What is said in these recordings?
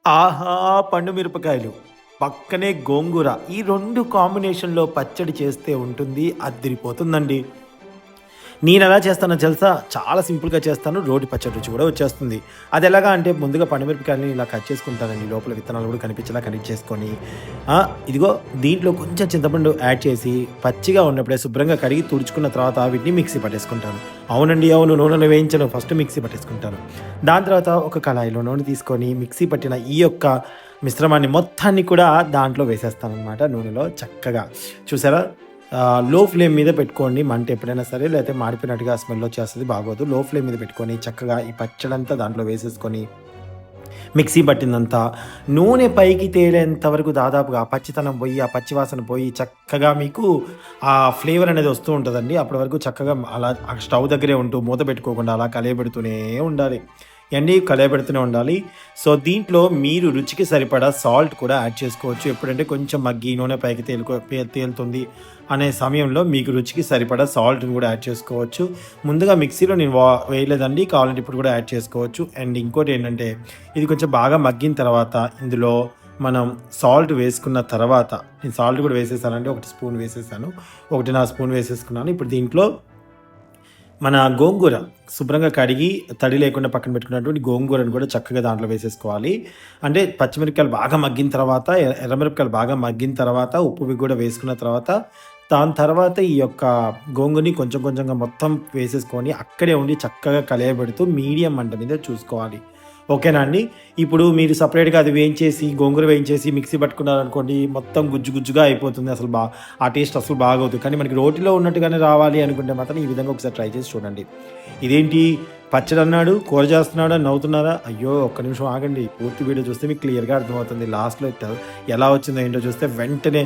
ఆహా! పండు మిరపకాయలు, పక్కనే గోంగూర. ఈ 2 కాంబినేషన్‌లో పచ్చడి చేస్తే ఉంటుంది. అద్దిరిపోతుందండి. నేనెలా చేస్తానో తెలుసా? చాలా సింపుల్‌గా చేస్తాను. రోటి పచ్చడి రుచి కూడా వచ్చేస్తుంది. అదెలాగా అంటే ముందుగా పండుమిరపకాయలని ఇలా కట్ చేసుకుంటానండి. లోపల విత్తనాలు కూడా కనిపించేలా కట్ చేసుకొని, ఇదిగో దీంట్లో కొంచెం చింతపండు యాడ్ చేసి, పచ్చిగా ఉన్నప్పుడే శుభ్రంగా కడిగి తుడుచుకున్న తర్వాత వీటిని మిక్సీ పట్టేసుకుంటాను. అవునండి. అవును. నూనెలో వేయించను. First mixie పట్టేసుకుంటాను. దాని తర్వాత ఒక కళాయిలో నూనె తీసుకొని మిక్సీ పట్టిన ఈ యొక్క మిశ్రమాన్ని మొత్తాన్ని కూడా దాంట్లో వేసేస్తాననమాట నూనెలో చక్కగా. చూసారా? లో ఫ్లేమ్ మీద పెట్టుకోండి మంట ఎప్పుడైనా సరే, లేకపోతే మాడిపోయినట్టుగా స్మెల్ వచ్చేస్తది బాగోదు. లో ఫ్లేమ్ మీద పెట్టుకొని చక్కగా ఈ పచ్చడంతా దాంట్లో వేసేసుకొని మిక్సీ పట్టిందంతా నూనె పైకి తేలేంత వరకు దాదాపుగా ఆ పచ్చితనం పోయి, ఆ పచ్చి వాసన పోయి చక్కగా మీకు ఆ ఫ్లేవర్ అనేది వస్తూ ఉంటదండి. అప్పటి వరకు చక్కగా అలా ఆ స్టవ్ దగ్గరే ఉంటూ మూత పెట్టుకోకుండా అలా కలయబెడుతూనే ఉండాలి. ఇయన్నీ కలయబెడుతూనే ఉండాలి. సో, దీంట్లో మీరు రుచికి సరిపడా సాల్ట్ కూడా యాడ్ చేసుకోవచ్చు. ఎప్పుడంటే కొంచెం మగ్గి నూనె పైకి తేలుతుంది అనే సమయంలో మీకు రుచికి సరిపడా సాల్ట్‌ని కూడా యాడ్ చేసుకోవచ్చు. ముందుగా మిక్సీలో నేను వేయలేదండి. కావాలంటే ఇప్పుడు కూడా యాడ్ చేసుకోవచ్చు. అండ్ ఇంకోటేంటంటే ఇది కొంచెం బాగా మగ్గిన తర్వాత ఇందులో మనం సాల్ట్ వేసుకున్న తర్వాత, నేను సాల్ట్ కూడా వేసేసానండి. 1 స్పూన్ వేసేసాను. 1.5 స్పూన్ వేసేసుకున్నాను. ఇప్పుడు దీంట్లో మన గోంగూర శుభ్రంగా కడిగి తడి లేకుండా పక్కన పెట్టుకున్నటువంటి గోంగూరను కూడా చక్కగా దాంట్లో వేసేసుకోవాలి. అంటే పచ్చిమిరపకాయలు బాగా మగ్గిన తర్వాత, ఎర్రమిరపకాయలు బాగా మగ్గిన తర్వాత, ఉప్పువి కూడా వేసుకున్న తర్వాత, దాని తర్వాత ఈ యొక్క గోంగూరని కొంచెం కొంచెంగా మొత్తం వేసేసుకొని అక్కడే ఉండి చక్కగా కలయబెడుతూ మీడియం మంట మీద చూసుకోవాలి. ఓకేనా అండి? ఇప్పుడు మీరు సెపరేట్‌గా అది వేయించేసి, గోంగూర వేయించేసి మిక్సీ పట్టుకున్నారనుకోండి, మొత్తం గుజ్జు గుజ్జుగా అయిపోతుంది. ఆ టేస్ట్ అసలు బాగోదు. కానీ మనకి రోటిలో ఉన్నట్టుగానే రావాలి అనుకుంటే మాత్రం ఈ విధంగా ఒకసారి ట్రై చేసి చూడండి. ఇదేంటి పచ్చడన్నాడు, కూర చేస్తున్నాడు అని నవ్వుతున్నారా? అయ్యో! ఒక్క నిమిషం ఆగండి. పూర్తి వీడియో చూస్తే మీకు క్లియర్‌గా అర్థమవుతుంది. లాస్ట్‌లో ఎలా వచ్చిందో ఏంటో చూస్తే వెంటనే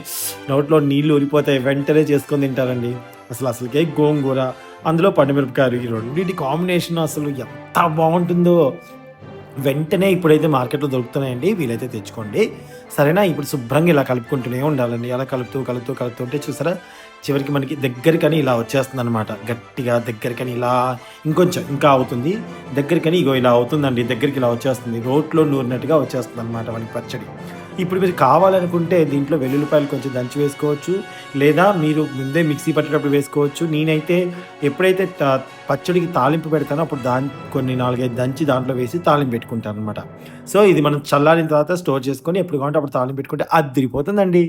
నోట్లో నీళ్లు ఊరిపోతాయి. వెంటనే చేసుకొని తింటారండి. అసలకే గోంగూర, అందులో పండుమిరపకాయలు ఈ రెండిటి కాంబినేషన్ అసలు ఎంత బావుంటుందో. వెంటనే ఇప్పుడైతే మార్కెట్‌లో దొరుకుతున్నాయండి. వీలైతే తెచ్చుకోండి. సరేనా? ఇప్పుడు శుభ్రంగా ఇలా కలుపుకుంటూనే ఉండాలండి. అలా కలుపుతూ ఉంటే చూసారా? చివరికి మనకి దగ్గరికని ఇలా వచ్చేస్తుందనమాట. గట్టిగా దగ్గరికని ఇలా ఇంకొంచెం ఇంకా అవుతుంది. దగ్గరికని ఇగో ఇలా అవుతుందండి. దగ్గరికి ఇలా వచ్చేస్తుంది. రోట్లో నూరినట్టుగా వచ్చేస్తుందనమాట మనకి పచ్చడి. ఇప్పుడు మీరు కావాలనుకుంటే దీంట్లో వెల్లుల్లిపాయలు కొంచెం దంచి వేసుకోవచ్చు. లేదా మీరు ముందే మిక్సీ పట్టేటప్పుడు వేసుకోవచ్చు. నేనైతే ఎప్పుడైతే పచ్చడికి తాలింపు పెడతానో అప్పుడు కొన్ని 4, 5 దంచి దాంట్లో వేసి తాలింపు పెట్టుకుంటాననమాట. సో, ఇది మనం చల్లారిన తర్వాత స్టోర్ చేసుకొని ఎప్పుడు కావాలంటే అప్పుడు తాలింపు పెట్టుకుంటే అద్దిరిపోతుందండి.